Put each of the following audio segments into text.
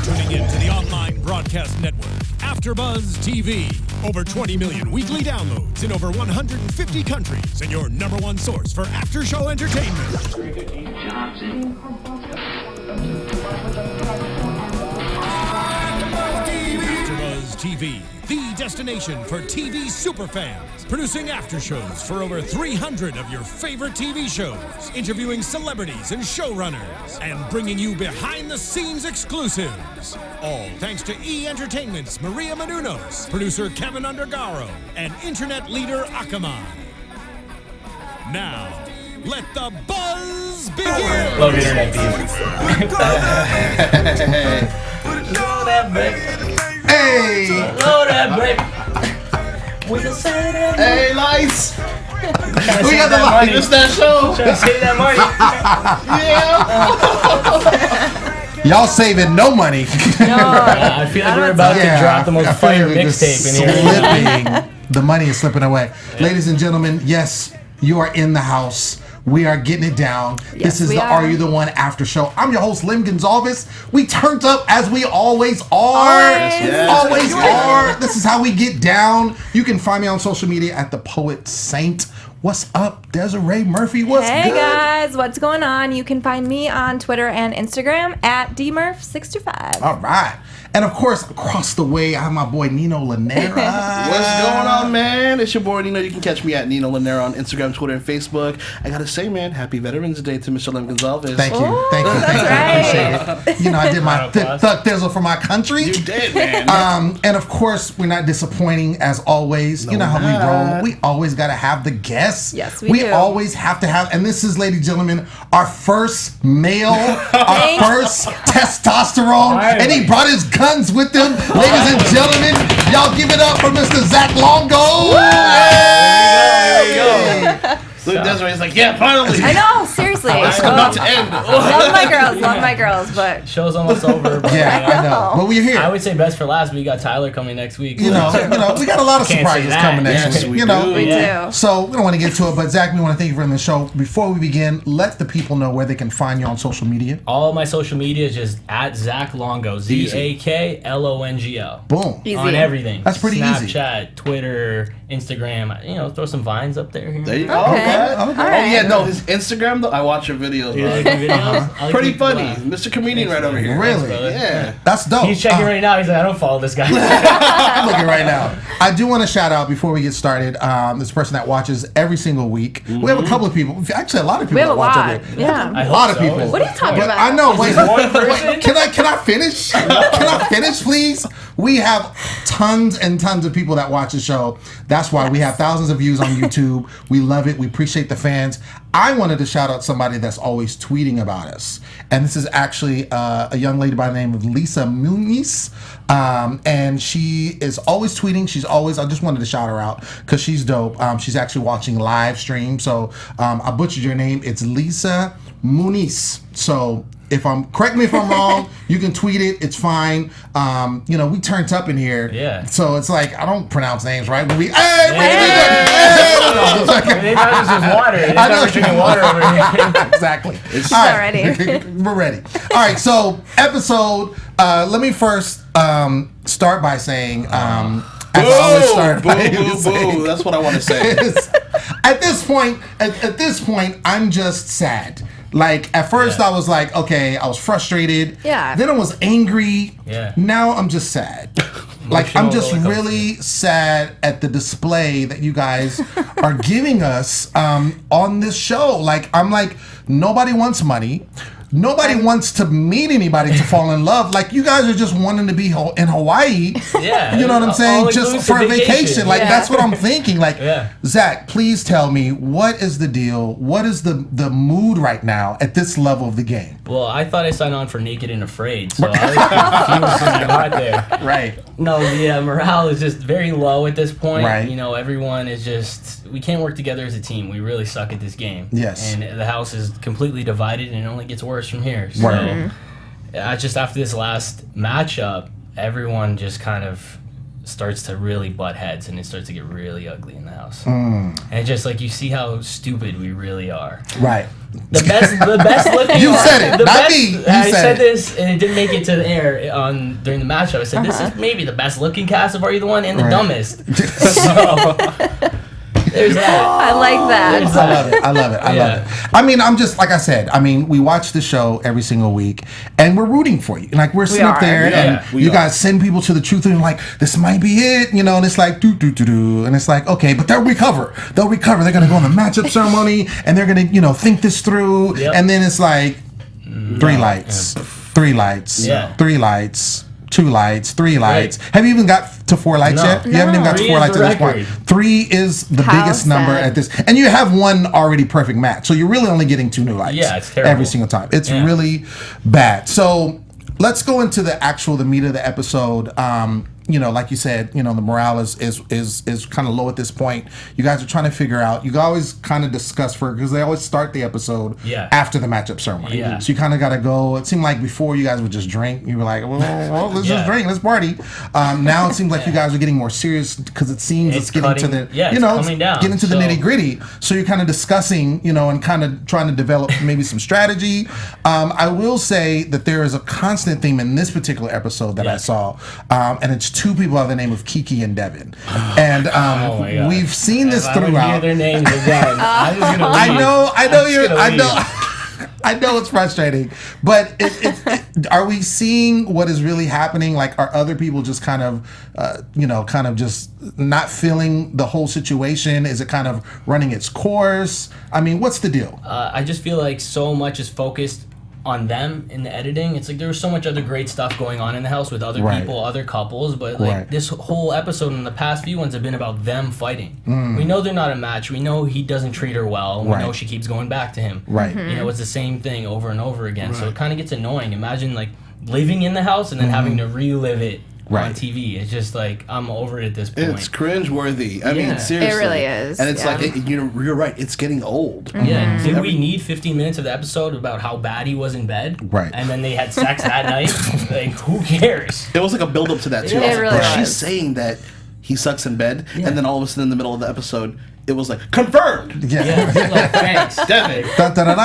tuning in to the online broadcast network, AfterBuzz TV. Over 20 million weekly downloads in over 150 countries, and your number one source for after-show entertainment. AfterBuzz TV, the destination for TV superfans, producing after shows for over 300 of your favorite TV shows, interviewing celebrities and showrunners, and bringing you behind-the-scenes exclusives. All thanks to E! Entertainment's Maria Menounos, producer Kevin Undergaro, and internet leader Akamai. Now, let the buzz begin! Love internet beef. Hey! Load that break. We can say that. Hey, lights! We got the money. lights. It's that show. Trying to save that money. Yeah. Y'all saving no money. I feel like we're about to drop the most fire mixtape in here. The money is slipping away. Yeah. Ladies and gentlemen, yes, you are in the house. We are getting it down. Yes, this is the Are You the One after show. I'm your host, Lem Gonsalves. We turned up as we always are. Always are. This is how we get down. You can find me on social media at The Poet Saint. What's up, Desiree Murphy? What's good? Hey guys, what's going on? You can find me on Twitter and Instagram at dmurph625. All right. And of course, across the way, I have my boy Nino llanera. What's going on, man? It's your boy Nino. You can catch me at Nino llanera on Instagram, Twitter, and Facebook. I gotta say, man, happy Veterans Day to Mr. Lem Gonsalves. Thank you. Ooh, Thank you. that's Appreciate it. You know, I did my thug thizzle for my country. You did, man. And of course, we're not disappointing as always. No, you know how not. we roll. We always got to have the guests. Yes, we do. Always have to have, and this is, ladies and gentlemen, our first male, our first testosterone, and he brought his guns with him. Ladies and gentlemen, y'all give it up for Mr. Zak Longo. There you go. Look, Desiree's like, yeah, finally. I know, seriously. It's about to end. Love my girls, but Show's almost over. But Yeah, I know. But we're here. I would say best for last, but we got Tyler coming next week. You know, we got a lot of Can't surprises say that. coming next Yes, week. we You know, we Yeah. do. So we don't want to get to it, but Zach, we want to thank you for doing the show. Before we begin, let the people know where they can find you on social media. All my social media is just at Zak Longo, ZAKLONGO. Boom. Easy. On everything. That's pretty easy. Snapchat, Twitter, Instagram. You know, throw some vines up there. There you go. Okay. Oh, Alright. yeah, no, his Instagram, though, I watch your videos. You bro. like the videos? I like Pretty people funny. laugh. Mr. Comedian right over here. Really? brother. Yeah. That's dope. He's checking right now. He's like, I don't follow this guy. I'm looking right now. I do want to shout out before we get started. This person that watches every single week. We have a couple of people. Actually, a lot of people We have that a watch lot. every week. Yeah. I A hope lot of so. people. What are you talking But about? I know. Wait, one person? wait, can I finish? Can I finish, please? We have tons and tons of people that watch the show. That's why we have thousands of views on YouTube. We love it. We appreciate the fans. I wanted to shout out somebody that's always tweeting about us. And this is actually a young lady by the name of Lisa Muniz. And she is always tweeting. I just wanted to shout her out because she's dope. She's actually watching live stream. So I butchered your name. It's Lisa Muniz. So correct me if I'm wrong, you can tweet it, it's fine. We turned up in here. Yeah. So it's like, I don't pronounce names right, but They thought this was water. They thought we were drinking water over here. Exactly. All ready. We're ready. All right, so episode, let me first start by saying, as I always start by saying, That's what I want to say. at this point, I'm just sad. Like, at first I was like, okay, I was frustrated. Yeah. Then I was angry. Yeah. Now I'm just sad. Like, I'm just really sad at the display that you guys are giving us on this show. Like, I'm like, nobody wants money. Nobody wants to meet anybody to fall in love. Like, you guys are just wanting to be in Hawaii. Yeah. You know what I'm saying? Just All-inclusive for a vacation. Like, Yeah. that's what I'm thinking. Like, Yeah. Zach, please tell me, what is the deal? What is the mood right now at this level of the game? Well, I thought I signed on for Naked and Afraid, so I was confused when I got there. Right. No, the morale is just very low at this point. Right. You know, everyone is just, we can't work together as a team. We really suck at this game. Yes. And the house is completely divided, and it only gets worse from here. So, Word. just after this last matchup, everyone just kind of starts to really butt heads, and it starts to get really ugly in the house. And just like, you see how stupid we really are. Right. The best looking. You said it, the not best, me. You I said said this, and it didn't make it to the air during the matchup. I said this is maybe the best looking cast of Are You the One and the dumbest. So there's that. I like that. There's I love it. I love it. I love it. I mean, I'm just like I said. I mean, we watch the show every single week, and we're rooting for you. Like we're sitting up there, and you guys send people to the truth, and like this might be it, you know. And it's like do, and it's like okay, but they'll recover. They'll recover. They're gonna go on the matchup ceremony, and they're gonna think this through. And then it's like 3 lights, 3 lights, 3 lights. 2 lights, 3 lights. Right. Have you even got to 4 lights yet? You haven't even got to 4 lights at this point. 3 is the biggest number at this. And you have one already perfect match. So you're really only getting 2 new lights. Yeah, it's terrible. Every single time. It's really bad. So let's go into the meat of the episode. Like you said, the morale is kind of low at this point. You guys are trying to figure out. You always kind of discuss because they always start the episode after the matchup ceremony. Yeah. So you kind of got to go. It seemed like before you guys would just drink. You were like, well let's just drink, let's party. Now it seems like you guys are getting more serious because it seems it's getting to the coming down. Getting to the nitty gritty. So you're kind of discussing, and kind of trying to develop maybe some strategy. I will say that there is a constant theme in this particular episode that I saw, and it's 2 people by the name of Kiki and Devin, and we've seen this throughout. I hear their names again. I know it's frustrating, but are we seeing what is really happening? Like, are other people just kind of just not feeling the whole situation? Is it kind of running its course? I mean, what's the deal? I just feel like so much is focused on them in the editing. It's like there was so much other great stuff going on in the house with other people, other couples, but like this whole episode and the past few ones have been about them fighting. We know they're not a match. We know he doesn't treat her well. We know she keeps going back to him. It's the same thing over and over again. So it kind of gets annoying. Imagine like living in the house and then having to relive it on TV. It's just like I'm over it at this point. It's cringeworthy. I mean, seriously, it really is. And it's like you're right. It's getting old. Yeah. Did we need 15 minutes of the episode about how bad he was in bed? Right. And then they had sex that night. Like, who cares? It was like a build up to that too. It really was. She's saying that he sucks in bed, and then all of a sudden in the middle of the episode, it was like confirmed. Yeah. Like, thanks, Devin. Dun, dun, dun,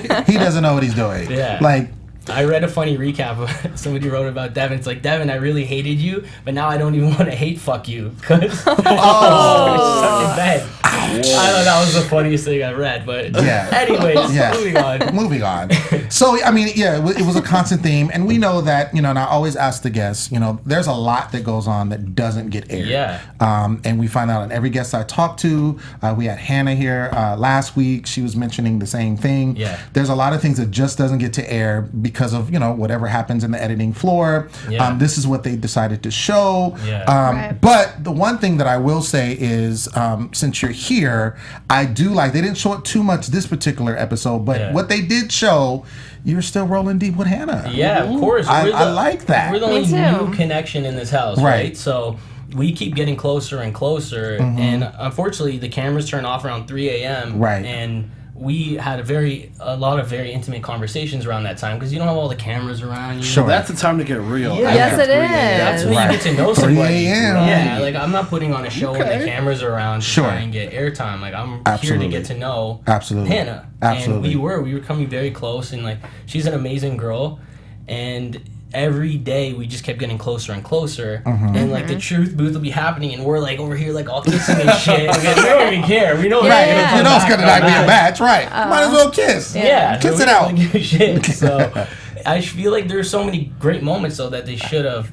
dun. He doesn't know what he's doing. Yeah. Like. I read a funny recap of somebody wrote about Devin. It's like, Devin, I really hated you, but now I don't even want to hate fuck you because suck in bed. I thought that was the funniest thing I read, but anyways, moving on. So, I mean, it was a constant theme, and we know that, and I always ask the guests, there's a lot that goes on that doesn't get aired. Yeah. And we find out on every guest I talked to. We had Hannah here last week. She was mentioning the same thing. Yeah. There's a lot of things that just doesn't get to air because of, whatever happens in the editing floor. Yeah. This is what they decided to show. Yeah. But the one thing that I will say is, since you're here, I do like, they didn't show it too much this particular episode, but what they did show, you're still rolling deep with Hannah. Yeah, of course. I like that. We're the only new connection in this house, right? So we keep getting closer and closer, and unfortunately the cameras turn off around 3 a.m. Right. And we had a lot of very intimate conversations around that time because you don't have all the cameras around you. Sure. That's the time to get real. Yeah. Yes, it is. That's when you get to know 3 somebody. a.m. Yeah, like I'm not putting on a show when the cameras are around to try and get airtime. Like I'm here to get to know Hannah. And we were coming very close, and like she's an amazing girl, and every day we just kept getting closer and closer, and like the truth booth will be happening, and we're like over here like all kissing and shit. Like, we don't even care. We know it's gonna not be a match, right? Might as well kiss. Kiss it out. Give a shit. So I feel like there's so many great moments though that they should have,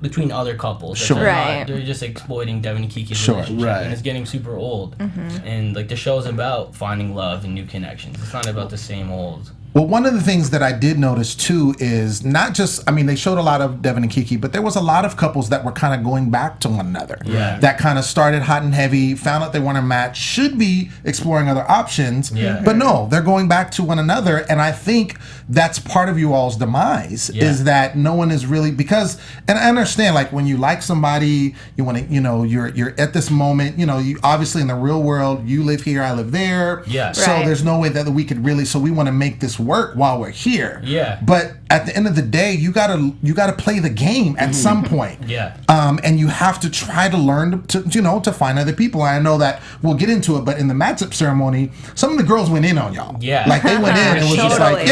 between other couples. Sure. They're just exploiting Devin and Kiki's relationship, and it's getting super old. And like the show's about finding love and new connections. It's not about the same old. Well, one of the things that I did notice too is not just, they showed a lot of Devin and Kiki, but there was a lot of couples that were kind of going back to one another. Yeah. That kind of started hot and heavy, found out they want to match, should be exploring other options. Yeah. But no, they're going back to one another. And I think that's part of you all's demise is that no one is really, because, and I understand, like when you like somebody, you want to, you're at this moment, you obviously in the real world, you live here, I live there. Yeah. So there's no way that we could really, so we want to make this work while we're here. Yeah. But at the end of the day, you gotta play the game at some point. Yeah. And you have to try to learn to find other people. I know that we'll get into it, but in the matchup ceremony, some of the girls went in on y'all. Yeah. Like they went in and was just like,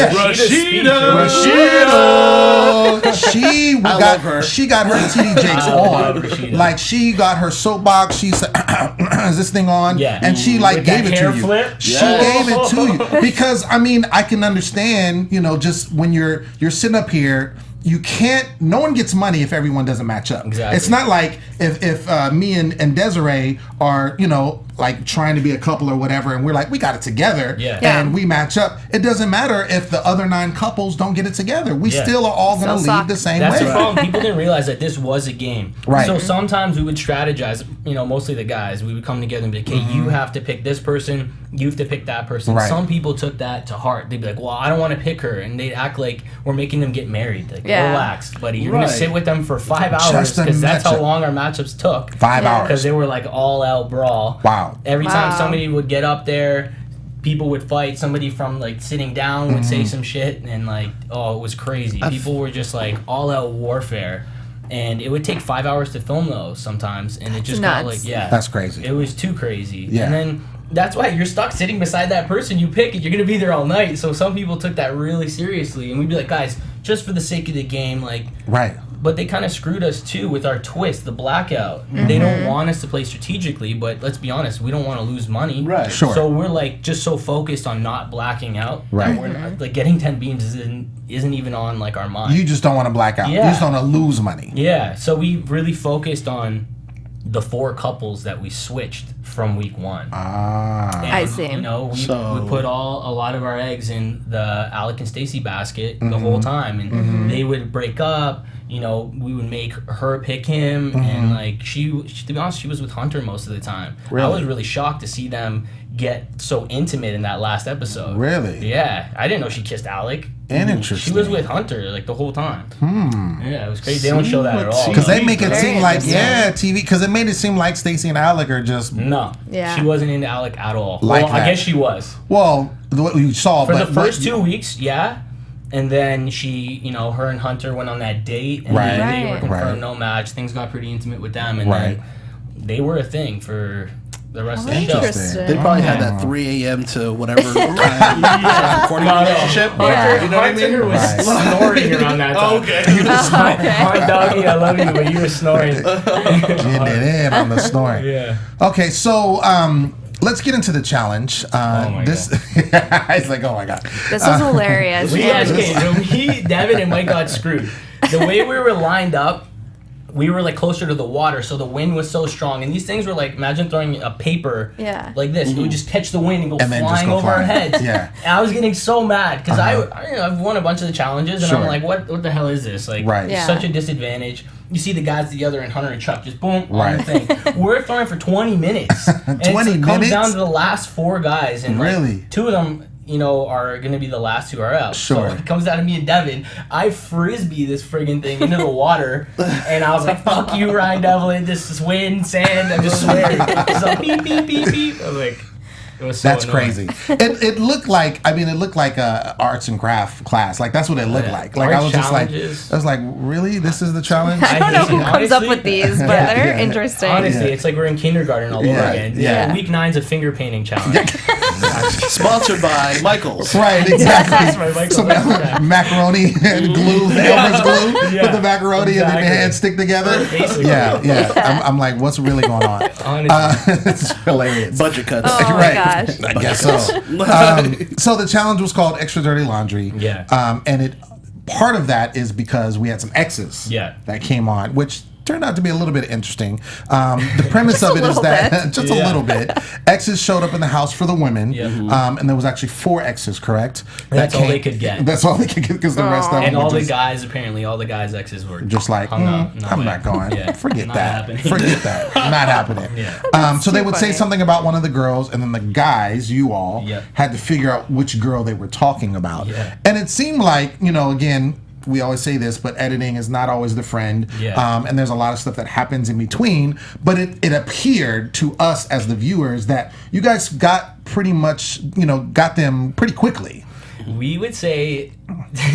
Rashida. She got her TD Jakes on. Rashida. Like she got her soapbox. She said, "Is this thing on?" Yeah. And she like With gave that it hair to you. flip? She Yeah. gave it to you because I mean I can understand. Just when you're sitting up here. You can't. No one gets money if everyone doesn't match up. Exactly. It's not like if me and Desiree are like trying to be a couple or whatever, and we're like we got it together, and we match up. It doesn't matter if the other 9 couples don't get it together. We still are all going to leave the same That's way. the problem. People didn't realize that this was a game. Right. So sometimes we would strategize. Mostly the guys. We would come together and be like, "Hey, you have to pick this person. You have to pick that person." Right. Some people took that to heart. They'd be like, "Well, I don't want to pick her," and they'd act like we're making them get married. Like, relax, buddy. You're gonna sit with them for 5 hours because that's how long our matchups took. 5 hours. Because they were like all out brawl. Wow. Every time somebody would get up there, people would fight. Somebody from like sitting down would say some shit, and like, it was crazy. People were just like all out warfare. And it would take 5 hours to film those sometimes, and it just got like, that's crazy. It was too crazy. Yeah. And then that's why you're stuck sitting beside that person you pick, and you're gonna be there all night. So some people took that really seriously, and we'd be like, guys, just for the sake of the game, like, right. But they kind of screwed us too with our twist, the blackout. They don't want us to play strategically, but let's be honest, we don't want to lose money. Right. Sure. So we're like just so focused on not blacking out. Right. That we're not, like getting 10 beans isn't even on like our mind. You just don't want to black out. Yeah. You just don't want to lose money. Yeah. So we really focused on the 4 couples that we switched from week 1. Ah. And, I see. We put a lot of our eggs in the Alec and Stacy basket the whole time, and they would break up. We would make her pick him, and like she, to be honest, she was with Hunter most of the time. Really? I was really shocked to see them get so intimate in that last episode. Really? Yeah, I didn't know she kissed Alec. Interesting. She was with Hunter like the whole time. Yeah, it was crazy. They don't show that at all. Because they make it Very seem like interesting. TV. Because it made it seem like Stacey and Alec are just No. Yeah. She wasn't into Alec at all. Like I that. guess she was. well the way you saw For but the first 2 weeks, yeah. And then she, her and Hunter went on that date, and Right. they were Right. confirmed no match. Things got pretty intimate with them, and Right. then they were a thing for the rest of the show. Interesting. They probably had that 3 a.m. to whatever time recording relationship. Yeah. You know what I mean? Hunter was snoring around that time. Okay. Hot doggy, I love you, but you were snoring. getting it in on the snoring. Yeah. Okay, so let's get into the challenge. my It's like, oh my god. This was hilarious. Devin and Mike got screwed. The way we were lined up, we were like closer to the water, so the wind was so strong. And these things were like, imagine throwing a paper like this. It would just catch the wind and go And then just flying go over our flying. heads. Yeah. And I was getting so mad because I've won a bunch of the challenges, and Sure. I'm like, what the hell is this? Like, Right. Yeah. such a disadvantage. You see the guys together, and Hunter and Chuck just boom on the Right. thing. We're throwing for 20 minutes. And 20 it comes minutes? down to the last 4 guys, and Really? like, 2 of them, are going to be the last 2 are out. Sure. So it comes down to me and Devin. I frisbee this friggin' thing into the water, and I was like, "Fuck you, Ryan Devlin! This is wind, sand. I'm just swearing." So beep beep beep beep. I was like, it was so That's annoying. crazy. It looked like a arts and craft class. Like that's what it looked like. Like I Art was just like, challenges. I was like, really? This is the challenge? I don't know who comes up Honestly- with these, but Yeah. they're Yeah. interesting. Honestly, Yeah. it's like we're in kindergarten all over Yeah. again. Yeah. Week 9's a finger painting challenge. Sponsored by Michael's. Right, That's exactly. my Michael Some Jackson. macaroni and glue, Elmer's glue. Yeah. Put the macaroni and then Exactly. your hands stick together. Basically. Yeah. I'm like, what's really going on? Honestly. It's hilarious. Budget cuts. Oh my Right. gosh. I guess so. So the challenge was called Extra Dirty Laundry. Yeah. And part of that is because we had some exes that came on, which turned out to be a little bit interesting. The premise of it is that just a little bit. Exes showed up in the house for the women, and there was actually 4 exes, correct? That's all they could get. That's all they could get because the rest of them And were all the just, guys, apparently, all the guys' exes were just like, hung up. No I'm way. not going. Yeah. Forget Not that. happening. Forget that. Not happening. Yeah. So they would say funny. something about one of the girls, and then the guys, you all, had to figure out which girl they were talking about. Yeah. And it seemed like, again, we always say this, but editing is not always the friend. Yeah. And there's a lot of stuff that happens in between. But it appeared to us as the viewers that you guys got pretty much, got them pretty quickly. We would say,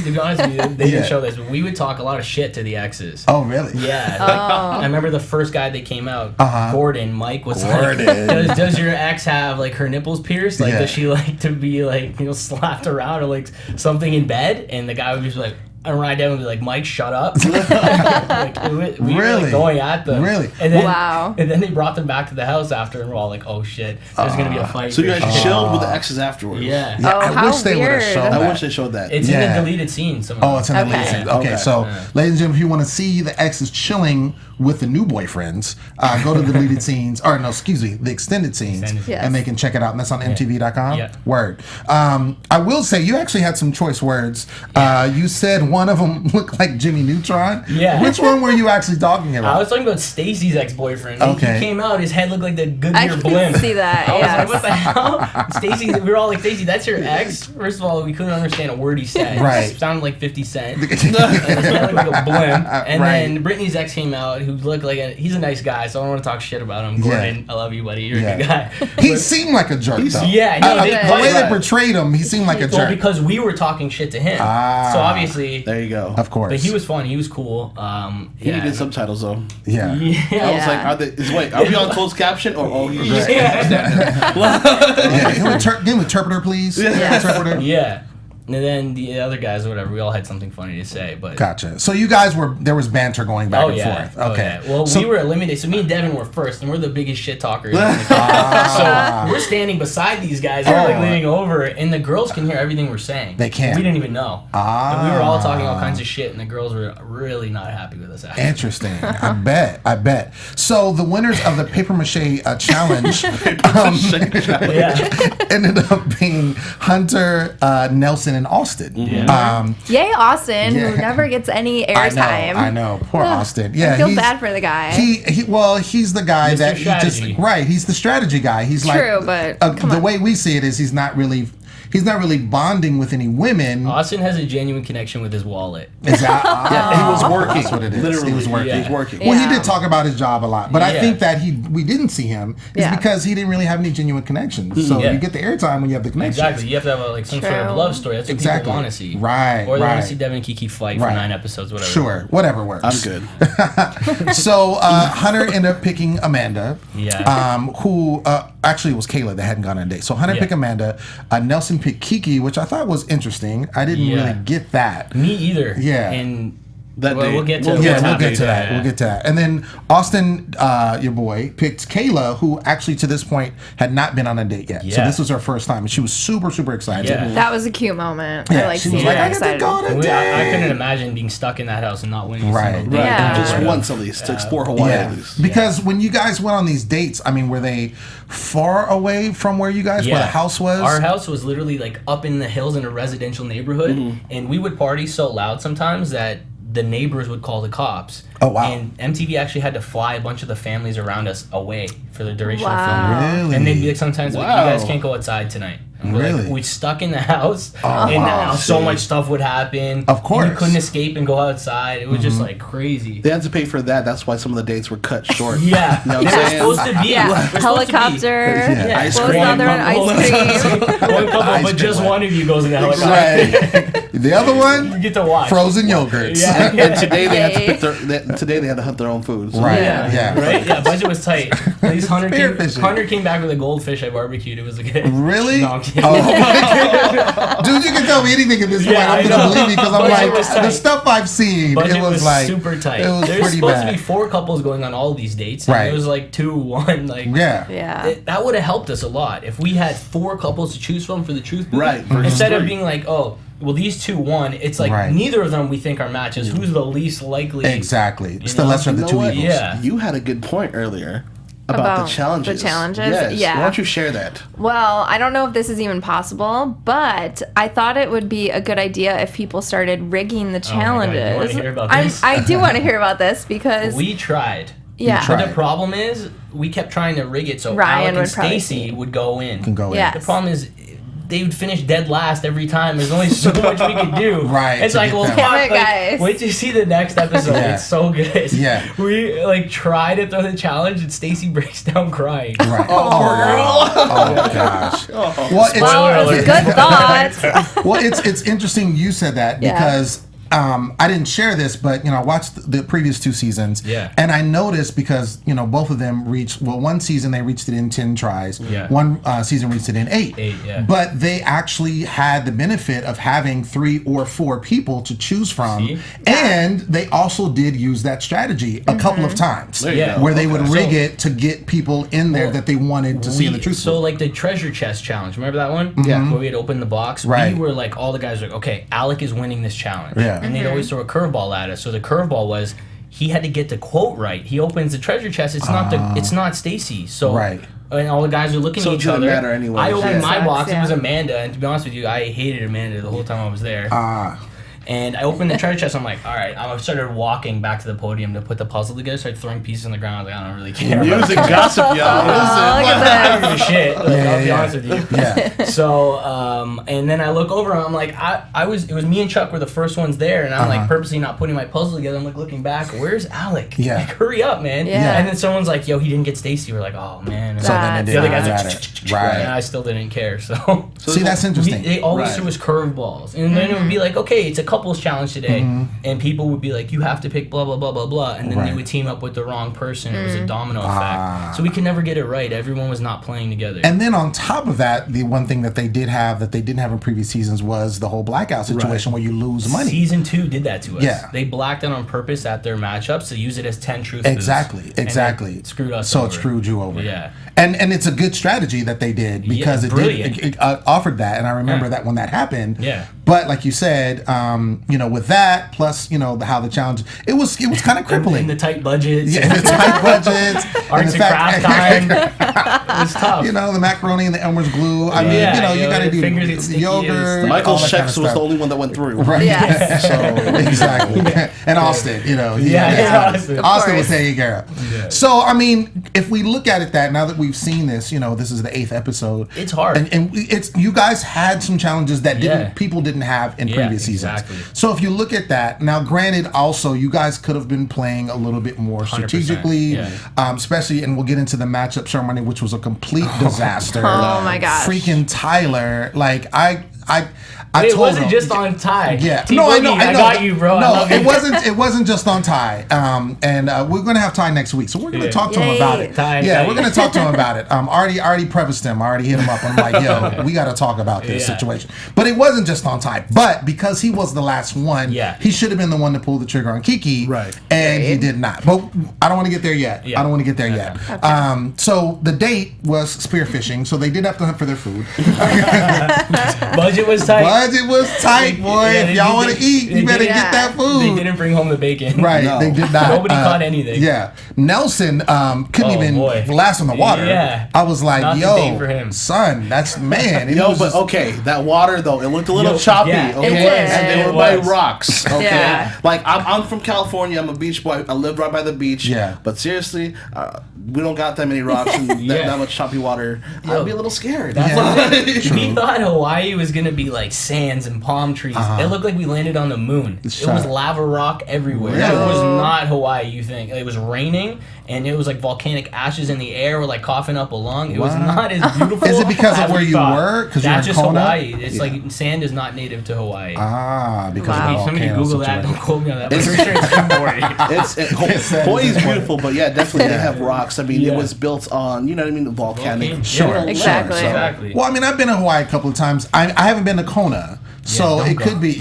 to be honest with you, they didn't show this, but we would talk a lot of shit to the exes. Oh, really? Yeah. I remember the first guy that came out, Gordon. Mike was like, does your ex have like her nipples pierced? Like, does she like to be like, slapped around or like something in bed? And the guy would just be like, and ride down and be like, Mike, shut up. We were like going at them. Really? And then, and then they brought them back to the house after, and we're all like, oh shit, there's going to be a fight. So you guys chilled with the exes afterwards? Yeah. I wish they would have shown that. I wish they showed that. It's in the deleted scenes. Oh, it's in the deleted scenes. Okay, so ladies and gentlemen, if you want to see the exes chilling with the new boyfriends, go to the deleted scenes, or no, excuse me, the extended scenes, and they can check it out. And that's on MTV.com? Yeah. Word. I will say, you actually had some choice words. You said one of them looked like Jimmy Neutron. Yeah. Which one were you actually talking about? I was talking about Stacy's ex-boyfriend. Okay. He came out, his head looked like the Goodyear blimp. I see that, I was like, what the hell? Stacy, we were all like, Stacy, that's your ex? First of all, we couldn't understand a word he said. Right. It sounded like 50 Cent. And his head looked like a blimp. And then Brittany's ex came out, who looked like he's a nice guy, so I don't want to talk shit about him. Gordon, I love you, buddy. You're a good guy. He seemed like a jerk, though. Yeah. The way they portrayed him, he seemed like a jerk. Well, because we were talking shit to him. So obviously... There you go. Of course. But he was fun. He was cool. He needed subtitles, though. Yeah. I was like, are we on closed caption? Or he's just... Give him interpreter, please. Interpreter. Yeah. And then the other guys or whatever, we all had something funny to say. But gotcha. So you guys there was banter going back and forth. Okay. Well, we were eliminated. So me and Devin were first, and we're the biggest shit talkers. So we're standing beside these guys. They're like leaning over, and the girls can hear everything we're saying. They can. We didn't even know. And we were all talking all kinds of shit, and the girls were really not happy with us. Actually. Interesting. I bet. So the winners of the paper mache challenge ended up being Hunter, Nelson, and Austin. Yay, Austin, who never gets any airtime. I know. Poor Austin. Yeah, I feel bad for the guy. He's the guy Mr. that Strategy. He's the strategy guy. He's true, but the way we see it is he's not really bonding with any women. Austin has a genuine connection with his wallet. Is that? He was working. That's what it is. Literally, he was working. He was working. Well, he did talk about his job a lot, but I think that we didn't see him is because he didn't really have any genuine connections. So you get the airtime when you have the connections. Exactly. You have to have some sort of love story. That's what people want to see. Right. Or they want to see Devin and Kiki fight for 9 episodes, whatever. Sure. Whatever works. I'm good. So Hunter ended up picking Amanda. Yeah. Who actually it was Kayla that hadn't gone on a date. So Hunter picked Amanda. Nelson picked Kiki, which I thought was interesting. I didn't really get that. Me either. Yeah. And we'll get to that. And then Austin, your boy, picked Kayla, who actually to this point had not been on a date yet. So this was her first time, and she was super, super excited. Yeah. That was a cute moment. Yeah, I like seeing her excited. I couldn't imagine being stuck in that house and not winning. Right. Yeah. Just once at least to explore Hawaii at least. Because when you guys went on these dates, I mean, were they far away from where you guys where the house was? Our house was literally like up in the hills in a residential neighborhood, and we would party so loud sometimes that the neighbors would call the cops. Oh, wow. And MTV actually had to fly a bunch of the families around us away for the duration of filming. Really? And they'd be like, sometimes, like, you guys can't go outside tonight. And we're like, we stuck in the house, and so much stuff would happen. Of course. You couldn't escape and go outside. It was just like crazy. They had to pay for that. That's why some of the dates were cut short. Yeah. You know what they I'm were saying? supposed to be. Helicopter. Ice What was cream. the other one? Ice cream. One couple, but just one of you goes in the helicopter. Right. The other one, You get to watch. frozen yogurts. Yeah. And today they had to pick today they had to hunt their own food. So. Right. Yeah. Right? Yeah, budget was tight. At least Hunter Spearfishing. came back with a goldfish I barbecued. It was a good. Really? No, I'm kidding. Dude, you can tell me anything at this point. Yeah, I'm I gonna know. believe you because I'm Budget like was tight. the stuff I've seen. Budget it was like super tight. It was There's pretty supposed bad. to be 4 couples going on all these dates. And Right. It was like 2-1. Like Yeah. that would have helped us a lot if we had 4 couples to choose from for the truth booth. Right, versus Instead of 3. being like, oh, well, these 2 won. It's like neither of them we think are matches. Who's the least likely? Exactly. It's the lesser of the two evils. Yeah. You had a good point earlier about the challenges. The challenges? Yes. Yeah. Why don't you share that? Well, I don't know if this is even possible, but I thought it would be a good idea if people started rigging the challenges. You want to hear about this? I do want to hear about this because We tried. yeah. But the problem is, we kept trying to rig it so Ryan Alec and would probably Stacy see. would go in. Can go in. Yes. The problem is, they would finish dead last every time. There's only so much we could do. Right. It's like, well, fuck, guys. wait till you see the next episode. Yeah. It's so good. Yeah. We like try to throw the challenge, and Stacy breaks down crying. Right. Oh gosh. Well, Spoiler Good thought. well, it's interesting you said that because I didn't share this, but I watched the previous 2 seasons. Yeah. And I noticed because both of them reached one season they reached it in 10 tries. Yeah. One season reached it in 8. 8, yeah. But they actually had the benefit of having 3 or 4 people to choose from, See? and they also did use that strategy a couple of times, Yeah. where they would rig it to get people in there that they wanted to see in the truth. So like the treasure chest challenge, remember that one? Yeah. Where we had opened the box. Right. We were like, all the guys were like, okay, Alec is winning this challenge. Yeah. And they'd always throw a curveball at us. So the curveball was he had to get the quote right. He opens the treasure chest. It's not Stacy. So Right. And all the guys are looking at each other. So it didn't matter anyway. I opened my box. Yeah. It was Amanda, and to be honest with you, I hated Amanda the whole time I was there. And I opened the treasure chest. I'm like, all right. I started walking back to the podium to put the puzzle together. Started throwing pieces on the ground. I was like, I don't really care. Music gossip, y'all. Look at I don't give a shit. Like, I'll be honest with you. Yeah. So, and then I look over and I'm like, it was me and Chuck were the first ones there, and I'm like purposely not putting my puzzle together. I'm like looking back, where's Alec? Yeah. Like, hurry up, man. Yeah. And then someone's like, yo, he didn't get Stacy. We're like, oh man. And So then it the other didn't guys matter. like, Right. and I still didn't care. So See, that's interesting. they always Right. threw us curveballs, and then it would be like, okay, it's a couples challenge today, and people would be like, you have to pick blah blah blah blah blah, and then Right. they would team up with the wrong person. It was a domino effect. So we could never get it right. Everyone was not playing together. And then on top of that, the one thing that they did have that they didn't have in previous seasons was the whole blackout situation where you lose money. Season 2 did that to us. Yeah. They blacked out on purpose at their matchups to use it as 10 truth Exactly, booths. And exactly. it screwed us So over. it screwed you over. Yeah. And it's a good strategy that they did because Yeah, it brilliant. did it offered that, and I remember that when that happened. Yeah. But like you said, with that plus how the challenge it was kind of crippling. And the tight budgets. Yeah, the tight budgets, Arts and craft time. It was tough. the macaroni and the Elmer's glue. I mean, you got to do fingers get sticky, yogurt. Michael all that kind of Shex was stuff. the only one that went through. Right. Yes. So exactly. And Austin, Austin. Austin was taking care of. Yeah. So I mean, if we look at it that now that we've seen this, this is the 8th episode. It's hard. and it's you guys had some challenges that Yeah. people didn't have in previous seasons. exactly. So if you look at that now, granted, also you guys could have been playing a little bit more 100%, strategically, yeah. Especially, and we'll get into the matchup ceremony, which was a complete disaster. Oh my gosh. Freaking Tyler! Like I It told wasn't him, just on Ty. Yeah, I got you, bro. I No, love it you. wasn't. It wasn't just on Ty. And we're gonna have Ty next week, so we're gonna Yeah. talk to him about it. Ty, We're gonna talk to him about it. Already prefaced him. I already hit him up. I'm like, yo, we gotta talk about this situation. But it wasn't just on Ty. But because he was the last one, he should have been the one to pull the trigger on Kiki. Right. And he did not. But I don't want to get there yet. Yeah. I don't want to get there yet. So the date was spearfishing, so they did have to hunt for their food. Budget was tight. Budget was tight, boy. Yeah, if y'all want to eat, you better get that food. They didn't bring home the bacon. Right, No. they did not. Nobody caught anything. Yeah, Nelson couldn't even boy. last on the water. Yeah. I was like, Not the day yo, for him. son, that's man. It Yo, was but just- okay, that water though, it looked a little Yo, choppy. yeah, Okay, it was. and they It were by was. rocks. Okay, Yeah. like I'm from California. I'm a beach boy. I live right by the beach. Yeah. But seriously, we don't got that many rocks and that much choppy water. Yo, I'd be a little scared. We thought Hawaii was gonna be like sands and palm trees. It looked like we landed on the moon. It Shut was up. lava rock everywhere. Really? It was not Hawaii. You think it was raining and it was like volcanic ashes in the air, were like coughing up a lung. It was Wow. not as beautiful. Is it because of as where we you thought. were? 'Cause you were That's in just Kona? Hawaii. It's Yeah. like sand is not native to Hawaii. because Wow. of the Somebody volcano Google that. situation. Don't quote me on that. But I'm pretty sure it's Hawaii. Hawaii's beautiful, but yeah, definitely they have rocks. I mean, Yeah. it was built on, volcanic. Volcano. Sure. Yeah. Exactly. So- Exactly. Well, I mean, I've been to Hawaii a couple of times. I haven't been to Kona. So don't it go. could be,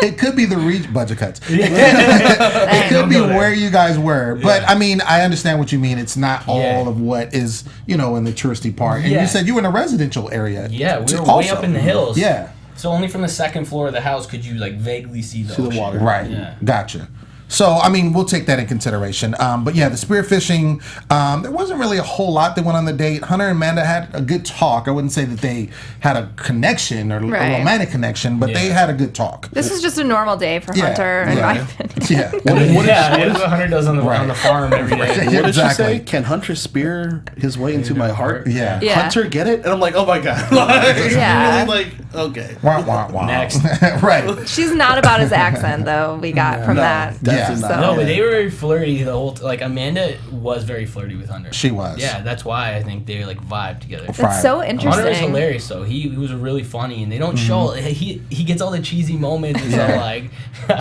it could be the budget cuts. It could Don't be go there. where you guys were. But Yeah. I mean, I understand what you mean. It's not all Yeah. of what is, in the touristy part. And Yeah. you said you were in a residential area. Yeah, we were way also. up in the hills. Yeah. So only from the second floor of the house could you like vaguely see the the ocean. water. Right. Yeah. Gotcha. So, I mean, we'll take that in consideration. But yeah, the spearfishing, there wasn't really a whole lot that went on the date. Hunter and Amanda had a good talk. I wouldn't say that they had a connection or a romantic connection, but they had a good talk. This was just a normal day for Hunter, in my opinion. Yeah. What Hunter does on the farm every day. What did she say? Can Hunter spear his way into my heart? Yeah. Hunter, get it? And I'm like, oh my God. Really, okay. Wah, wah, wah. Next. Right. She's not about his accent, though, we got from that. Definitely not. No, but they were very flirty the whole Amanda was very flirty with Hunter. She was. Yeah, that's why I think they vibe together. That's so interesting. Hunter was hilarious though. He was really funny, and they don't show. He gets all the cheesy moments. And so like,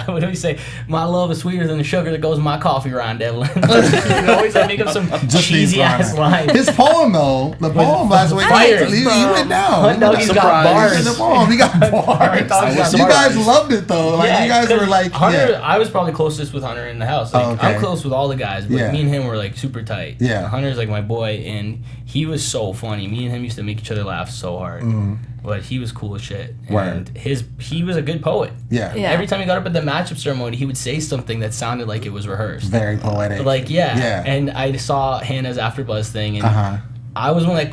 what do we say? My love is sweeter than the sugar that goes in my coffee rind, Devlin. You always make up some cheesy ass lines. His poem though, the poem last week, he went down. He's got bars. In the poem, he got bars. You guys loved it though. Like you guys were like Hunter. I was probably closest with Hunter in the house. Like I'm close with all the guys, but me and him were like super tight. Yeah. Hunter's like my boy, and he was so funny. Me and him used to make each other laugh so hard. But he was cool as shit. And he was a good poet. Yeah. Every time he got up at the matchup ceremony, he would say something that sounded like it was rehearsed. Very poetic. Like, And I saw Hannah's AfterBuzz thing, and I was one that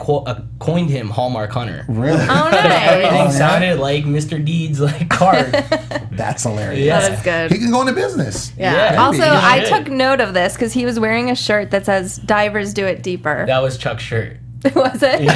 coined him Hallmark Hunter. Really? Oh, nice. Everything sounded like Mr. Deeds' card. That's hilarious. Yeah. That is good. He can go into business. Yeah. Yeah. Also, Maybe. I took note of this because he was wearing a shirt that says "Divers do it deeper." That was Chuck's shirt. Was it? Yeah.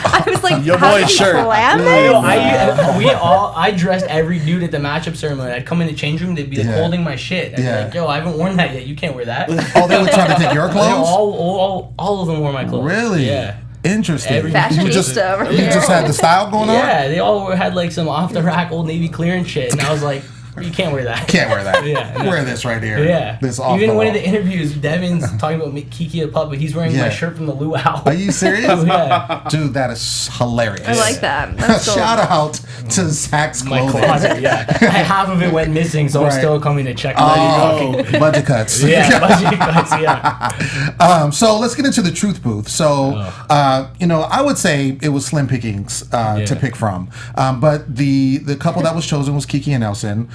I was like, Your how boy's did he shirt. plan I this? dressed every dude at the matchup ceremony. I'd come in the change room, they'd be like holding my shit. I'd be like, yo, I haven't worn that yet. You can't wear that. Oh, they were trying to take your clothes? All of them wore my clothes. Really? Yeah. Interesting. Fashionista over You here. just had the style going on? Yeah, they all had like some off the rack Old Navy clearance shit, and I was like, you can't wear that. Can't wear that. Yeah, no. Wear this right here. Yeah. This off Even the in one of wall. the interviews, Devin's talking about Kiki the puppet. He's wearing my shirt from the luau. Are you serious? Yeah. Dude, that is hilarious. I like that. That's cool. Shout out to Zach's My clothing. closet, Half of it went missing, so I'm still coming to check. Budget cuts. Yeah, budget cuts, yeah. So let's get into the truth booth. So, I would say it was slim pickings to pick from. But the couple that was chosen was Kiki and Nelson,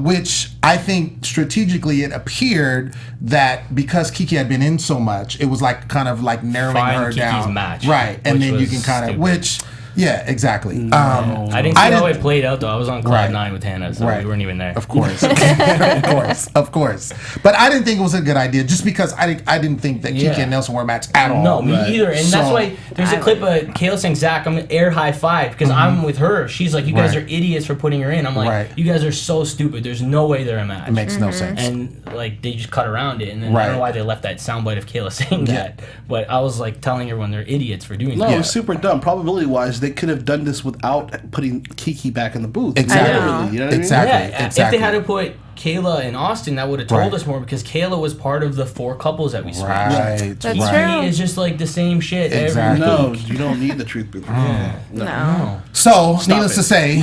which I think strategically it appeared that because Kiki had been in so much, it was like kind of like narrowing her Kiki's down. match, right. And then you can kind of, yeah, exactly. I didn't see how it played out though. I was on cloud 9 with Hannah, so we weren't even there. Of course, of course. But I didn't think it was a good idea, just because I didn't think that Kiki and Nelson were a match at all. No, me either. And that's why there's a clip of Kayla saying, Zach, I'm an air high five because I'm with her. She's like, you guys are idiots for putting her in. I'm like, you guys are so stupid. There's no way they're a match. It makes no sense. And like they just cut around it, and then I don't know why they left that soundbite of Kayla saying that. But I was like telling everyone they're idiots for doing that. No, it was super dumb. Probability wise, they could have done this without putting Kiki back in the booth. Exactly. Literally, you know what I mean? Yeah, if they had to put Kayla and Austin, that would have told us more, because Kayla was part of the 4 couples that we switched. Right. That's right. true. It's just like the same shit every No, week. you don't need the truth booth. No. So, needless to say,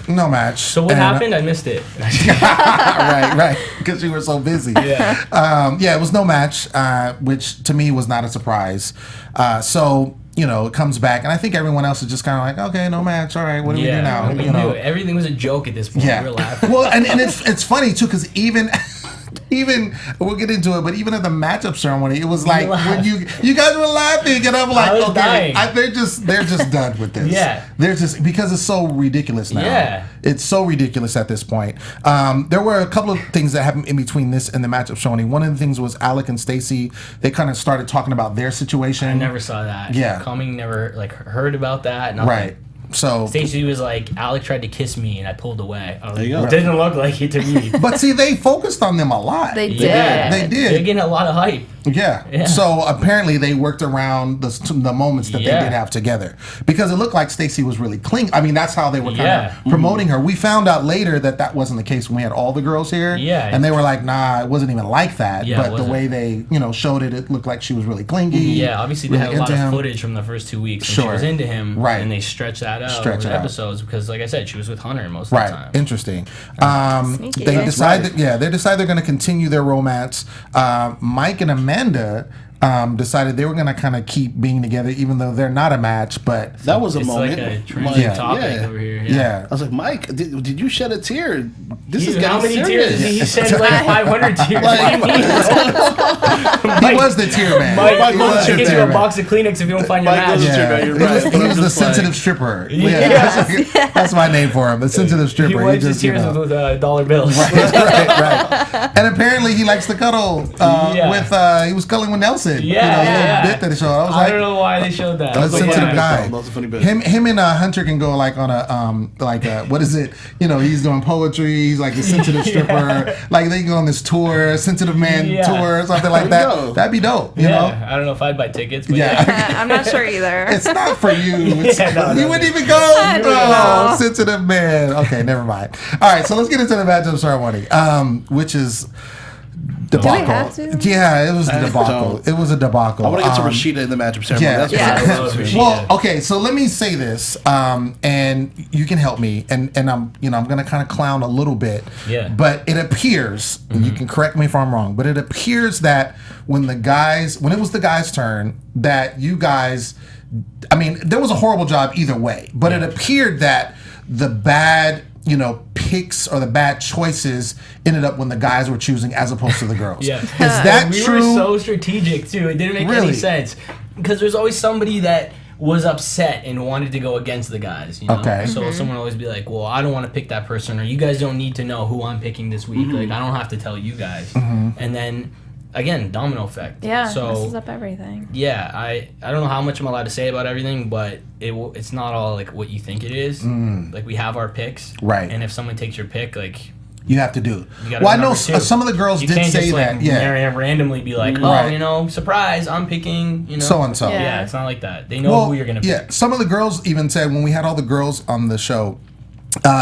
no match. So what happened? I missed it. right, because you were so busy. Yeah. It was no match, which to me was not a surprise. So, it comes back, and I think everyone else is just kind of like, okay, no match, all right, what do we do now? We knew it. Everything was a joke at this point. Yeah. We were laughing. Well, and it's funny too, because even we'll get into it, but even at the matchup ceremony, it was like when you guys were laughing, and I'm like, I was okay, dying. they're just done with this. Yeah. They're just, because it's so ridiculous now. Yeah. It's so ridiculous at this point. There were a couple of things that happened in between this and the matchup ceremony. One of the things was Alec and Stacy. They kind of started talking about their situation. I never saw that. Yeah. Cumming never heard about that. Nothing. Right. So Stacey was like, Alec tried to kiss me and I pulled away. I was There you like, go. it didn't look like it to me. But see, they focused on them a lot. They did. Yeah. They did. They're getting a lot of hype. Yeah. So apparently they worked around the moments that they did have together, because it looked like Stacey was really clingy. I mean, that's how they were kind of promoting her. We found out later that wasn't the case when we had all the girls here. Yeah. And they were like, nah, it wasn't even like that. Yeah, but the way they, showed it, it looked like she was really clingy. Yeah, obviously they really had a lot into of him. footage from the first 2 weeks when she was into him. Right. And they stretched that out over the episodes because, like I said, she was with Hunter most of the time. Interesting. Sneaky. They decide they're going to continue their romance. Mike and Amanda decided they were going to kind of keep being together, even though they're not a match. But that was a it's moment. Like a trending topic over here. Yeah. I was like, Mike, did you shed a tear? This is how many serious. tears? He shed like 500 tears. He was the tear man. Mike will give you a box of Kleenex if you don't find your match. You're right. He was the sensitive stripper. Yeah. That's my name for him, the sensitive stripper. He wipes his tears with dollar bills. Right. And apparently he likes to cuddle with, he was cuddling with Nelson. A little bit that they showed. I don't know why they showed that. That's a sensitive guy. That was a funny bit. Him and Hunter can go like on a, what is it? He's doing poetry. He's like a sensitive stripper. Like they can go on this tour, sensitive man tour, or something like that. That'd be dope. You know? I don't know if I'd buy tickets, but I'm not sure either. It's not for you. You wouldn't even go. No, sensitive man. Okay, never mind. All right, so let's get into the matchup ceremony, which is debacle. Do we have to? Yeah, it was a debacle. It was a debacle. I want to get to Rashida in the matchup ceremony. Yeah. Well, okay, so let me say this, and you can help me, and I'm gonna kind of clown a little bit. Yeah. But it appears, and you can correct me if I'm wrong, but it appears that when it was the guys' turn, that you guys, there was a horrible job either way, but it appeared that the bad picks or the bad choices ended up when the guys were choosing as opposed to the girls. Yeah. Is that true? We were so strategic too. It didn't make any sense because there's always somebody that was upset and wanted to go against the guys. Okay. So someone would always be like, "Well, I don't want to pick that person," or "You guys don't need to know who I'm picking this week. Like, I don't have to tell you guys." And then again, domino effect. Yeah, so messes up everything. Yeah, I don't know how much I'm allowed to say about everything, but it's not all like what you think it is. Like we have our picks, right? And if someone takes your pick, like you have to do. Well, I know some of the girls did say that. Yeah, randomly be like, "Oh, surprise! I'm picking, so and so." Yeah, it's not like that. They know who you're gonna pick. Yeah, some of the girls even said when we had all the girls on the show.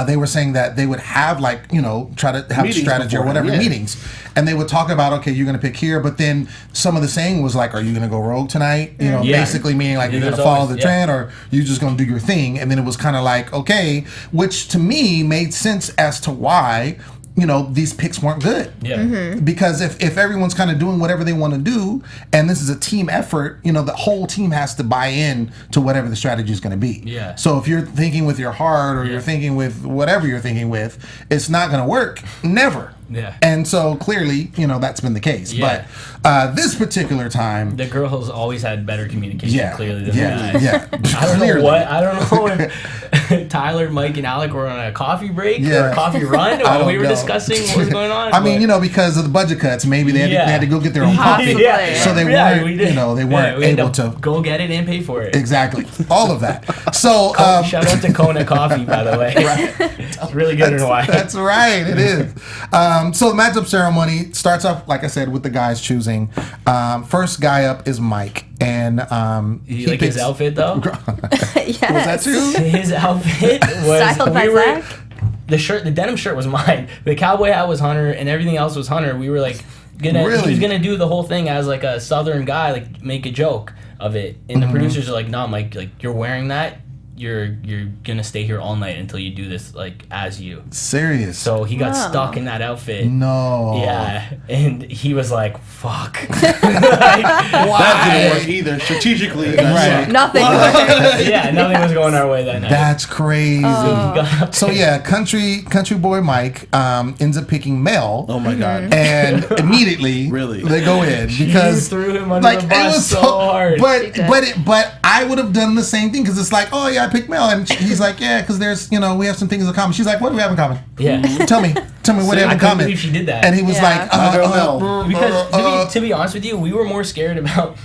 They were saying that they would have try to have meetings a strategy or whatever meetings, and they would talk about you're going to pick here, but then some of the saying was like, are you going to go rogue tonight? Basically meaning like you're going to follow the trend or you're just going to do your thing, and then it was kind of like okay, which to me made sense as to why these picks weren't good. Yeah. Because if everyone's kind of doing whatever they want to do, and this is a team effort, the whole team has to buy in to whatever the strategy is going to be. Yeah. So if you're thinking with your heart or you're thinking with whatever you're thinking with, it's not going to work. Never. Yeah. And so clearly, that's been the case. Yeah. But this particular time, the girls always had better communication clearly than the guys. Yeah. I don't know if Tyler, Mike, and Alec were on a coffee break or a coffee run while we were discussing what was going on. I mean, because of the budget cuts, maybe they had to go get their own coffee. So they weren't, they weren't able to go get it and pay for it. Exactly. All of that. So shout out to Kona Coffee, by the way. It's really good in Hawaii. That's right. It is. So the matchup ceremony starts off, like I said, with the guys choosing. First guy up is Mike, and he like his outfit though. Yes. Was that too? His outfit was styled by Zach. The denim shirt was mine. The cowboy hat was Hunter, and everything else was Hunter. We were like he was gonna do the whole thing as like a Southern guy, like make a joke of it. And the producers are like, "No, Mike, like you're wearing that. You're gonna stay here all night until you do this like as you." Serious. So he got stuck in that outfit. No. Yeah, and he was like, "Fuck." That didn't work either. Strategically, right? Nothing. Nothing was going our way that night. That's crazy. So country boy Mike ends up picking Mel. Oh my god! And immediately, they go in because she threw him under the bus it was so hard. But I would have done the same thing because it's like, oh yeah, I picked Mel, and he's like, yeah, because there's we have some things in common. She's like, what do we have in common? Yeah. Tell me what we have in common. I believe she did that. And he was like, because to be honest with you, we were more scared about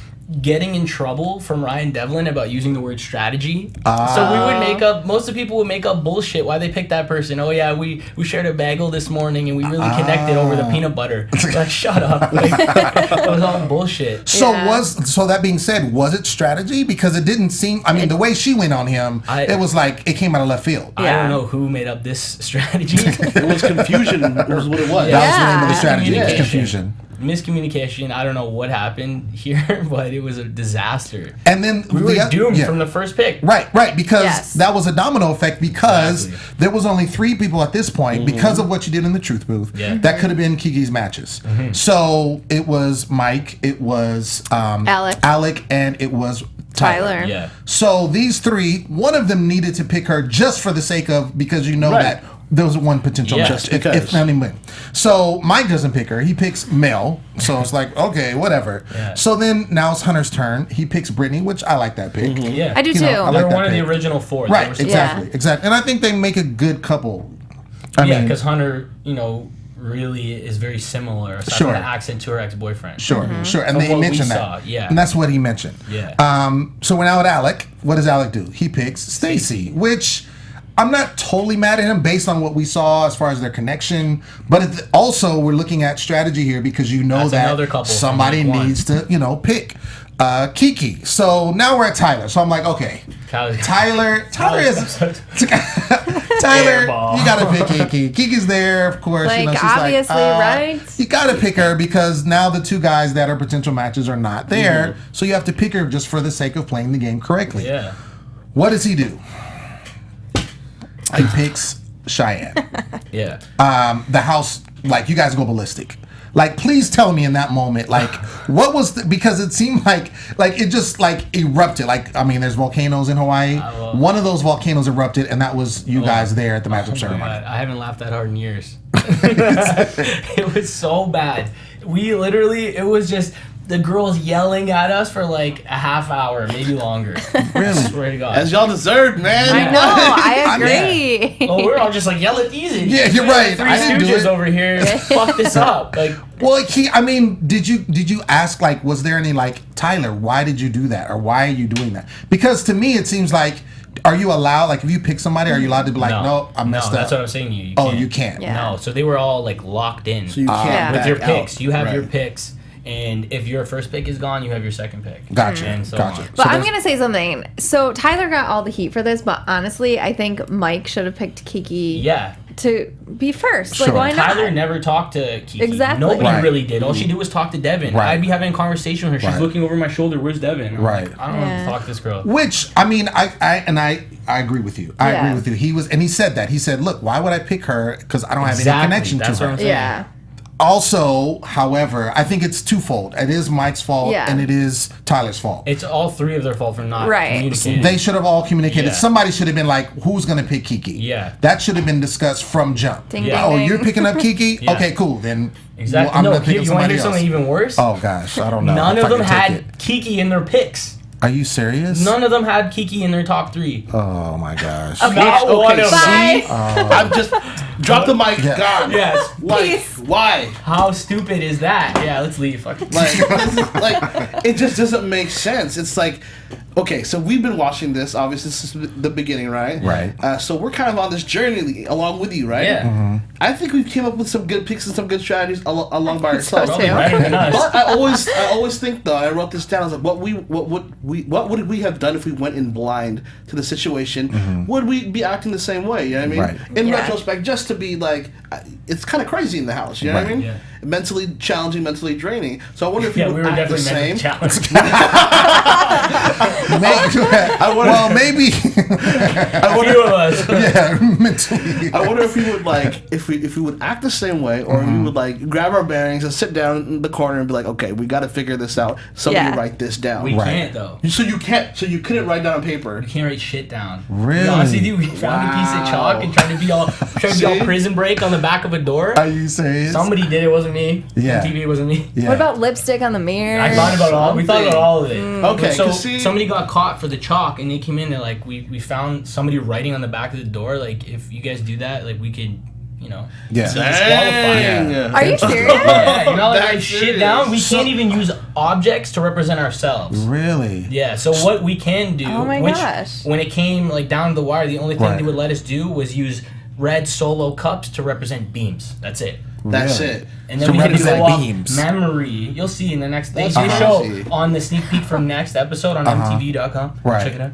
getting in trouble from Ryan Devlin about using the word strategy. So we would make up, most of the people would make up bullshit why they picked that person. Oh yeah, we shared a bagel this morning and we really connected over the peanut butter. Like, shut up. Like, it was all bullshit. So that being said, was it strategy? Because it didn't seem, the way she went on him, it was like, it came out of left field. I don't know who made up this strategy. It was confusion. It was what it was. That was the name of the strategy. It was confusion. miscommunication. I don't know what happened here, but it was a disaster. And then we were doomed from the first pick. Right, because that was a domino effect because there was only 3 people at this point because of what you did in the truth booth that could have been Kiki's matches. So it was Mike, it was Alec, and it was Tyler. Yeah. So these 3, one of them needed to pick her just for the sake of, because you know that there was one potential match, if not even. So Mike doesn't pick her; he picks Mel. So it's like, okay, whatever. Yeah. So then now it's Hunter's turn. He picks Brittany, which I like that pick. Yeah, I do too. They were one of the original 4. Right, exactly. And I think they make a good couple. I mean, because Hunter, really is very similar. Aside from the accent to her ex-boyfriend. Sure. And they mentioned that. And that's what he mentioned. Yeah. So we're now at Alec. What does Alec do? He picks Stacy, which I'm not totally mad at him based on what we saw as far as their connection, but also we're looking at strategy here because that somebody needs to, pick Kiki. So now we're at Tyler. So I'm like, okay, Tyler is Tyler. You gotta pick Kiki. Kiki's there, of course. Like, she's obviously, right? You gotta pick her because now the 2 guys that are potential matches are not there. So you have to pick her just for the sake of playing the game correctly. Yeah. What does he do? He picks Cheyenne. Yeah. The house, like, you guys go ballistic. Like, please tell me in that moment, like, what was because it seemed like it just like erupted. Like, I mean, there's volcanoes in Hawaii. One of those volcanoes erupted, and that was you guys there at the matchup ceremony. God. I haven't laughed that hard in years. It was so bad. It was just the girls yelling at us for like a half hour, maybe longer. Really? I swear to God. As y'all deserved, man. I know, I agree. Well, we're all just like, yell at these. Yeah, you're right. I didn't do it over here. Fuck this up. Like, well, did you ask, like, was there any, like, Tyler, why did you do that? Or why are you doing that? Because to me, it seems like, are you allowed, like, if you pick somebody, are you allowed to be like, no, I messed up? No, that's what I'm saying to you. You can't. Yeah. No, so they were all, like, locked in. So you can't with your picks. Out. You have your picks. And if your first pick is gone, you have your second pick. Gotcha. And so Gotcha. on. But I'm going to say something. So Tyler got all the heat for this, but honestly, I think Mike should have picked Kiki to be first. Sure. Like, why not? Tyler never talked to Kiki. Exactly. Nobody really did. All she did was talk to Devin. Right. I'd be having a conversation with her. She's looking over my shoulder. Where's Devin? Right. I don't want to talk to this girl. Which, I mean, I agree with you. I agree with you. He said that. He said, look, why would I pick her? Because I don't have any connection to her. What I'm saying. Yeah. Also, however, I think it's twofold. It is Mike's fault and it is Tyler's fault. It's all 3 of their fault for not communicating. They should have all communicated. Somebody should have been like, who's going to pick Kiki? Yeah. That should have been discussed from jump. Ding, ding, ding. You're picking up Kiki? Okay, cool. Then exactly. I'm going to pick up you want somebody to hear else. something even worse? Oh, gosh. I don't know. None of them had Kiki in their picks. Are you serious? None of them had Kiki in their top 3. Oh, my gosh. Not one of them. I'm just drop the mic. God. Yes. Why? How stupid is that? Yeah, let's leave. Like, it just doesn't make sense. It's like, okay, so we've been watching this. Obviously, this is the beginning, right? Right. So we're kind of on this journey along with you, right? Yeah. Mm-hmm. I think we came up with some good picks and some good strategies along by ourselves. So too. Better than us. But I always think though. I wrote this down. I was like, what would we have done if we went in blind to the situation? Mm-hmm. Would we be acting the same way? You know what I mean? Right. In retrospect, just to be like, it's kind of crazy in the house. You know what I mean? Yeah. Mentally challenging, mentally draining. So I wonder if Yeah, you we would were act the definitely same. mentally challenged. Maybe. A few of us. Yeah, mentally. I wonder if we would if we would act the same way, or we would like grab our bearings and sit down in the corner and be like, okay, we got to figure this out. Somebody write this down. We can't though. So you couldn't write down on paper. You can't write shit down. Really? To be honest with you, we found a piece of chalk and tried to be all Prison Break on the back of a door. Are you serious? Somebody did it, wasn't me. Yeah. On TV, it wasn't me. Yeah. What about lipstick on the mirror? I thought about all. We thought about all of it. Okay. So See, somebody got caught for the chalk, and they came in and like we found somebody writing on the back of the door. Like, if you guys do that, like we could, Yeah. disqualify. Yeah. Are you serious? Yeah, you're not like That's write shit serious. down. We can't even use objects to represent ourselves. Really? Yeah, so what we can do, Oh my which gosh. when it came like down to the wire, the only thing Right. they would let us do was use red solo cups to represent beams. That's it. that's Really? it. And then To we can represent go off beams. memory. You'll see in the next they That's show crazy. on the sneak peek from next episode on MTV.com. Right. Check it out.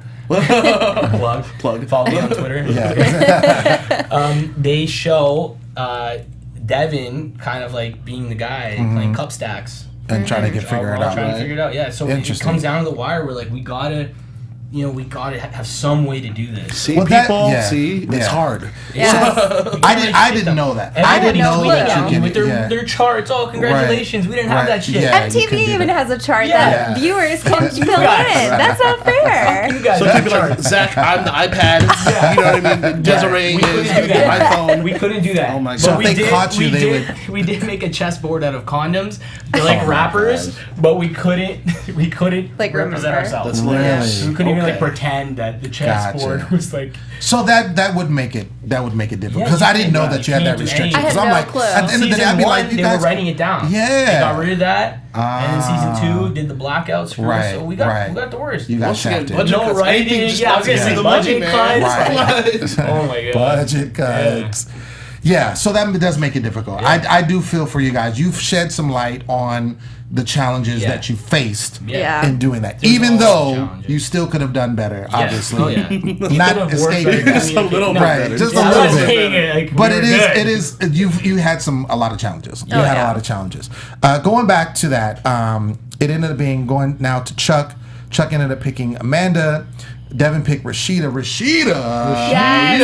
Plug. Follow me on Twitter. Yeah. They show Devin kind of like being the guy playing cup stacks and trying to figure it out. Trying to figure it out. Yeah. So it comes down to the wire. We're like, we gotta have some way to do this. See, it's hard. Yeah. I didn't know that. I didn't know that you with their charts. Oh, congratulations! We didn't have that shit. Yeah, MTV even has a chart that viewers can fill in. That's not fair. So keep it like, Zach, I'm the iPad. You know what I mean? Desiree is my phone. We couldn't do that. Oh my god! So if they caught you, we did make a chessboard out of condoms. They're like wrappers, but we couldn't like represent ourselves. Really? We couldn't even like pretend that the chessboard was like. So that would make it difficult because I didn't know that you had that restriction. I had I'm no like, clue. at the end of the day, I'd be like, they were writing it down. Yeah. They got rid of that. And then season 2 did the blackouts. Right. So we got the worst. You got shafted. No writing. Yeah, I was gonna say budget cuts. Oh my god. Budget cuts. Yeah, so that does make it difficult. Yeah. I do feel for you guys. You've shed some light on the challenges that you faced in doing that. There's even though you still could have done better, obviously. Oh, yeah. Not escaping that. Just a little bit. Just a little bit. But it is you had a lot of challenges. You had a lot of challenges. Going back to that, it ended up being going now to Chuck. Chuck ended up picking Amanda. Devin picked Rashida. Yes.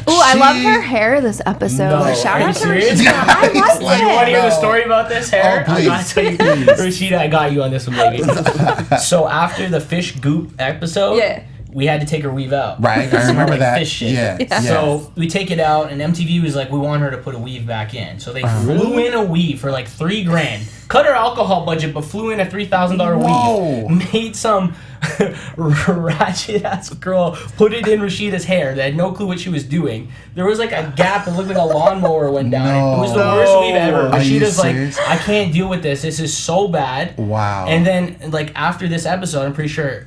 Ooh, I love her hair this episode. No. Shout out to serious? Rashida. I loved it. You want to hear the story about this hair? Oh, please. I gotta tell you, Rashida, I got you on this one, baby. So after the fish goop episode, we had to take her weave out. Right, I remember that. Fish shit. Yeah. So we take it out, and MTV was like, we want her to put a weave back in. So they flew in a weave for like $3,000. Cut her alcohol budget, but flew in a $3,000 weave. Made some ratchet ass girl put it in Rashida's hair that had no clue what she was doing. There was like a gap that looked like a lawnmower went down. It was the worst weave ever. Rashida's like, I can't deal with this. This is so bad. Wow. And then like after this episode, I'm pretty sure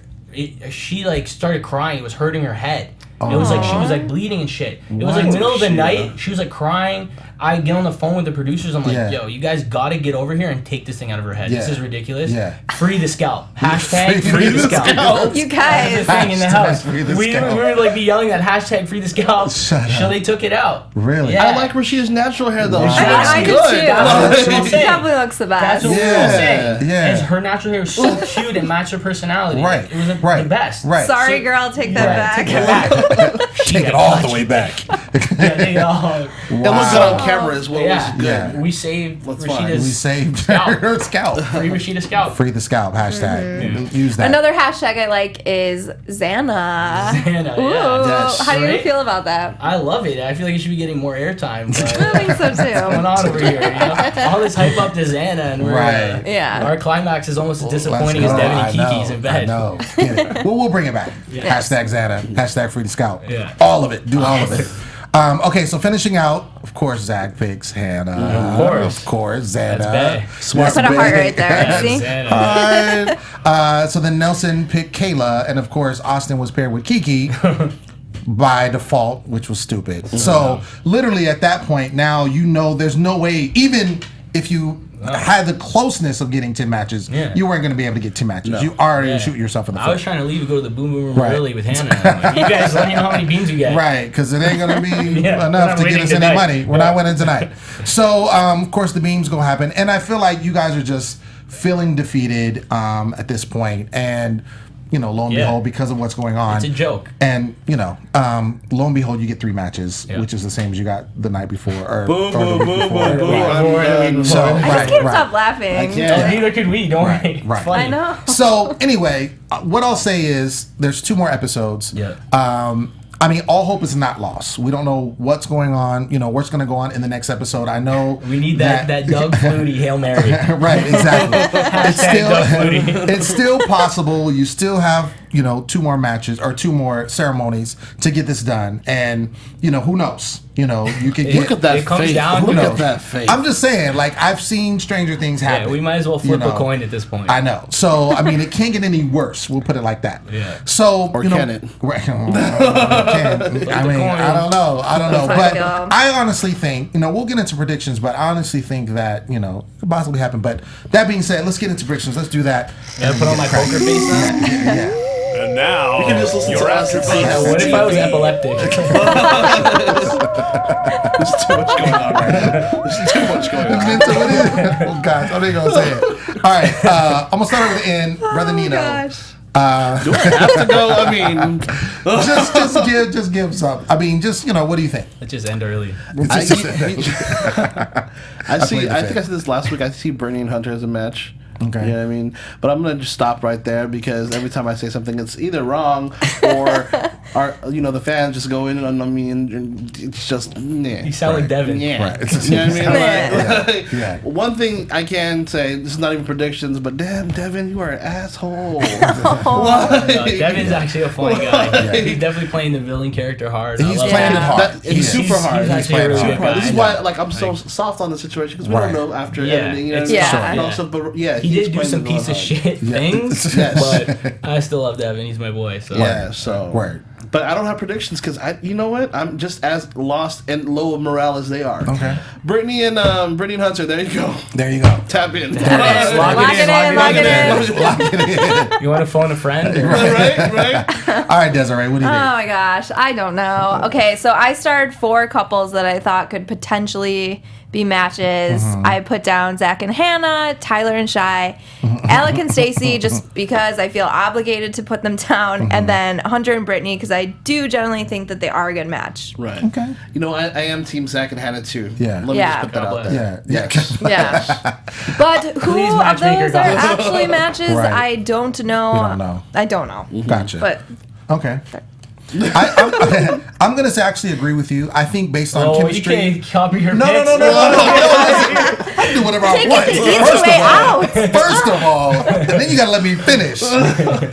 she like started crying. It was hurting her head. It was like she was like bleeding and shit. It was like middle of the night. She was like crying. I get on the phone with the producers. I'm like, yo, you guys gotta get over here and take this thing out of her head. This is ridiculous. Free the scalp. Hashtag free the scalp. You guys. Thing in the house. We were like yelling that hashtag free the scalp. So they took it out. Really? Yeah. I like Rashida's natural hair though. I do too. She probably looks the best. That's what we were saying. And her natural hair was so cute and matched her personality. Right. It was the best. Right. Sorry, girl. Take that back. Take it back. Take it all the way back. Take it all. It looked good on camera as well. Yeah. Good. Yeah. We saved Rashida's We saved scalp. her scalp. Free Rashida scalp. Free the scalp. Hashtag. Use that. Another hashtag I like is Xana. Xana, Ooh, Yes. how do you feel about that? I love it. I feel like it should be getting more airtime. I think so What's going too. on over here? You know? All this hype up to Xana, and we're our climax is almost as disappointing as Devin and Kiki's in bed. I know. Get it. We'll bring it back. Yes. Hashtag Xana. Hashtag free the scalp. Yeah. All of it. Do all of it. Okay, so finishing out, of course, Zach picks Hannah. Of course, Xana. That's Smart. Put a heart right there. See? So then Nelson picked Kayla, and of course, Austin was paired with Kiki. By default, which was stupid. So literally at that point, now you know there's no way, even if you had the closeness of getting 10 matches, you weren't going to be able to get 10 matches. No. You already shoot yourself in the foot. I was trying to leave and go to the boom boom room early with Hannah. Like, you guys let me know how many beans you get. Right, because it ain't going to be enough to get us any money. We're not winning tonight. So, of course, the beam's going to happen. And I feel like you guys are just feeling defeated at this point. And you know, lo and behold, because of what's going on. It's a joke. And, you know, lo and behold, you get 3 matches, which is the same as you got the night before. Or the week before. So, I just can't stop laughing. I can't. Neither could we, don't worry. Right. I know. So, anyway, what I'll say is there's 2 more episodes. Yeah. I mean, all hope is not lost. We don't know what's going on, you know, what's going to go on in the next episode. I know we need that Doug Flutie Hail Mary. Right, exactly. It's still possible. You still have, you know, 2 more matches or 2 more ceremonies to get this done. And, you know, who knows? You know, you can get... Look at that face. Look at that face. I'm just saying, like, I've seen stranger things happen. Yeah, we might as well flip a coin at this point. I know. So, I mean, it can't get any worse. We'll put it like that. Yeah. So, or you know, can it? I mean, I don't know. But I honestly think, you know, we'll get into predictions, but I honestly think that, you know, it could possibly happen. But that being said, let's get into predictions. Let's do that. Yeah, put on my poker face now? Yeah. And now, you can just listen to AfterBuzz. What if I was epileptic? There's too much going on right now. There's too much going on. Oh, gosh, I'm not going to say it. All right, I'm going to start over the end. Brother Nino. Gosh. Do I have to go? I mean, just give some. I mean, just, what do you think? Let's just end early. I think I said this last week. I see Brittany and Hunter as a match. Okay. You know what I mean? But I'm going to just stop right there because every time I say something, it's either wrong or the fans just go in on me and it's just, You sound like Devin. Yeah. Right. You know what I mean? Yeah. One thing I can say, this is not even predictions, but damn, Devin, you are an asshole. No, Devin's actually a funny guy. He's definitely playing the villain character hard. He's playing it hard. He's super hard. He's playing super hard. This is why I'm so Like, soft on the situation because we don't know after editing. You know, and also, but he did do some piece of shit things, but I still love Devin. He's my boy. So yeah, so Word. But I don't have predictions because you know what? I'm just as lost and low of morale as they are. Okay. Brittany and Hunter. There you go. There you go. Tap in. Lock it in. You want to phone a friend? Right. All right, Desiree, what do you Oh think? my gosh, I don't know. Okay, so I started 4 couples that I thought could potentially be matches. I put down Zack and Hannah, Tyler and Shy, Alec and Stacy, just because I feel obligated to put them down, and then Hunter and Brittany because I do generally think that they are a good match. Right. Okay. You know, I am Team Zack and Hannah too. Yeah. Let me just put that out there. Yeah. Yeah. But who Please, of matchmaker those are guys. actually matches? Right. I don't know. We don't know. I don't know. Gotcha. But Okay. I'm going to actually agree with you. I think based on chemistry. You can't copy her No. picks. I can do whatever I want. take it the easy way out. First of all, and then you got to let me finish.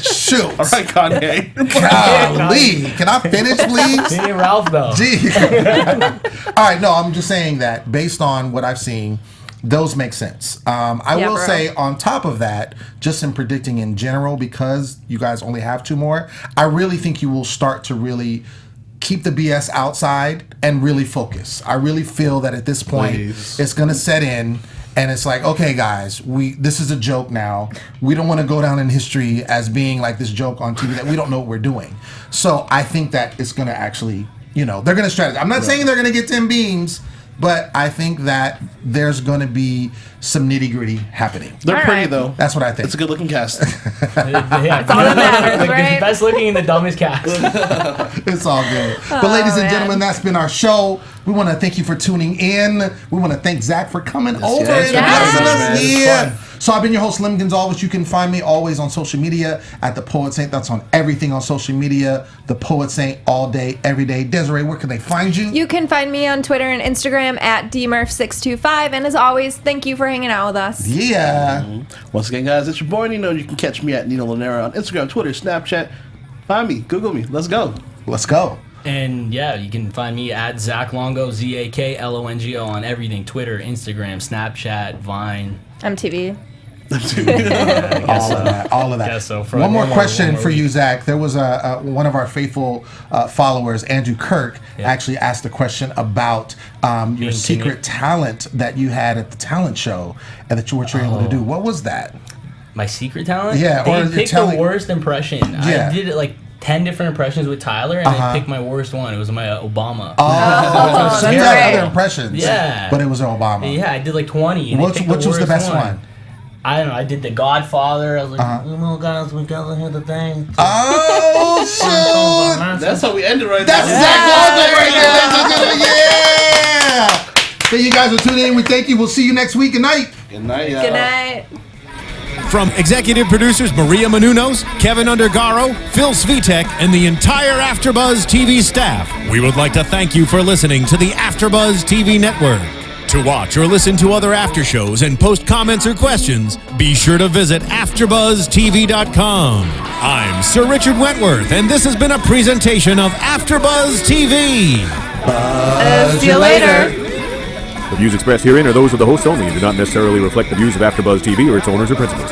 Shoot. All right, Kanye. Golly. Can I finish, please? Me and Ralph though. Gee. All right, no, I'm just saying that based on what I've seen, those make sense. I will say on top of that, just in predicting in general, because you guys only have 2 more, I really think you will start to really keep the BS outside and really focus. I really feel that at this point, it's going to set in. And it's like, okay, guys, this is a joke now. We don't want to go down in history as being like this joke on TV that we don't know what we're doing. So I think that it's going to actually, they're going to strategize. I'm not saying they're going to get 10 beams, but I think that there's going to be some nitty gritty happening. They're pretty though. That's what I think. It's a good looking cast. That's all that matters, right? Best looking in the dumbest cast. It's all good. But ladies and gentlemen, that's been our show. We want to thank you for tuning in. We want to thank Zach for coming over and blessing us here. So I've been your host, Lem Gonsalves. You can find me always on social media at The Poet Saint. That's on everything on social media. The Poet Saint all day, every day. Desiree, where can they find you? You can find me on Twitter and Instagram at dmurph625. And as always, thank you for hanging out with us. Yeah. Once again, guys, it's your boy Nino. You can catch me at Nino llanera on Instagram, Twitter, Snapchat. Find me, Google me. Let's go. Let's go. And yeah, you can find me at Zak Longo, ZAKLONGO on everything: Twitter, Instagram, Snapchat, Vine. MTV. All of that. Guess so. One more question for you, Zach. There was one of our faithful followers, Andrew Kirk, actually asked a question about your secret talent that you had at the talent show and that you were able to do. What was that? My secret talent? Yeah. They picked the worst impression. Yeah. I did it like 10 different impressions with Tyler, and they picked my worst one. It was my Obama. Oh, so you had other impressions. Yeah. But it was Obama. Yeah, I did like 20. And which was the best one? I don't know. I did The Godfather. I was like, guys, we gotta hear the thing. Oh, shit. That's how we ended right That's there. Zach Longo right there, ladies and gentlemen. Yeah. Thank you guys for tuning in. We thank you. We'll see you next week. Good night. Good night, y'all. Good night. From executive producers Maria Menounos, Kevin Undergaro, Phil Svitek, and the entire AfterBuzz TV staff, we would like to thank you for listening to the AfterBuzz TV network. To watch or listen to other after shows and post comments or questions, be sure to visit AfterBuzzTV.com. I'm Sir Richard Wentworth, and this has been a presentation of AfterBuzz TV. See you later. The views expressed herein are those of the hosts only and do not necessarily reflect the views of AfterBuzz TV or its owners or principals.